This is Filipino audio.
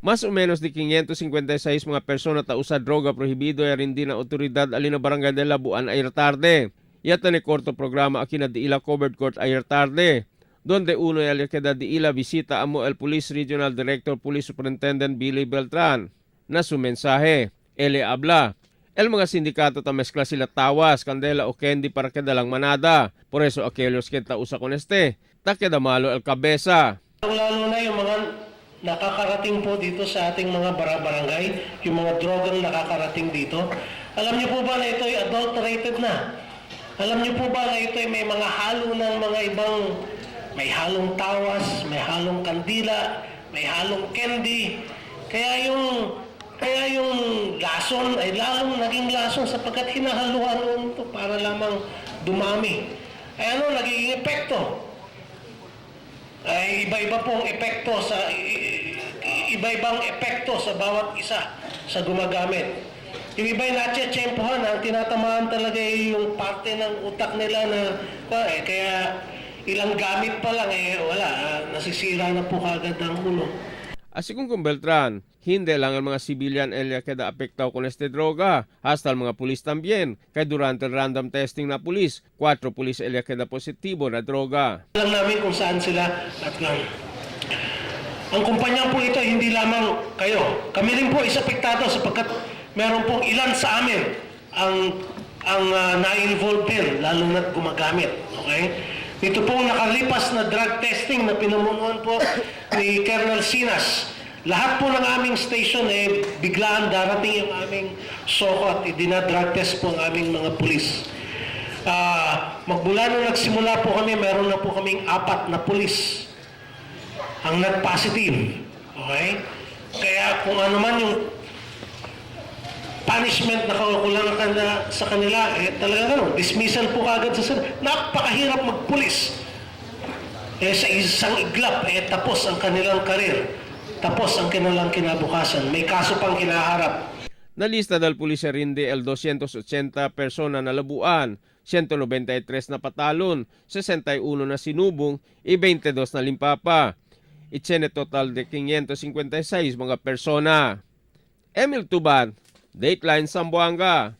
Mas o menos de 556 mga persona ta usa droga prohibido ay rin na otoridad alin na barangay de Labuan ayer tarde. Yata ni korto programa akina di ila covered court ayer tarde. Donde uno ay queda di ila visita amo el Police Regional Director Police Superintendent Billy Beltran na su mensahe. Ele habla. El mga sindikato ta mezcla sila tawas, kandela o candy para kadalang manada. Por eso aquellos que ta usa con ta queda malo el cabeza. Lalo na yung mga nakakarating po dito sa ating mga barangay, yung mga drogang nakakarating dito. Alam niyo po ba na ito ay adulterated na? Alam niyo po ba na ito ay may mga halo ng mga ibang, may halong tawas, may halong kandila, may halong candy. Kaya yung lason ay lalong naging lason sapagkat hinahaluan ito para lamang dumami. Ay ano, nagiging epekto? Ay iba-iba pong epekto sa iba-ibang epekto sa bawat isa sa gumagamit. Yung iba'y natsetsempohan, ang tinatamaan talaga yung parte ng utak nila na kaya ilang gamit pa lang wala, nasisira na po kagad ang ulo. Asikong kung Beltran, hindi lang ang mga civilian el queda apektaw con droga, hasta ang mga pulis tambien, kaya durante random testing na pulis, 4 pulis el queda positibo na droga. Alam namin kung saan sila at ang kumpanya po ito, hindi lamang kayo. Kami rin po is apektado sapagkat meron pong ilan sa amin ang na-involve din, lalo na't gumagamit. Okay? Ito pong nakalipas na drug testing na pinamumuhan po ni Colonel Sinas. Lahat po ng aming station biglaan darating yung aming soko at idina-drug test po ang aming mga pulis. Magmula nung nagsimula po kami, meron na po kaming 4 na pulis ang nag-positive. Okay? Kaya kung ano man yung punishment na kakulangan sa kanila, talaga dismissal po kagad sa sila. Napakahirap magpulis. Sa isang iglap, tapos ang kanilang karir. Tapos ang kanilang kinabukasan. May kaso pang kinaharap. Nalista dal pulisya rinde el 280 persona na Labuan, 193 na patalon, 61 na sinubong, 22 na limpapa. Itsene total de 556 mga persona. Emil Tuban, Dateline Zamboanga.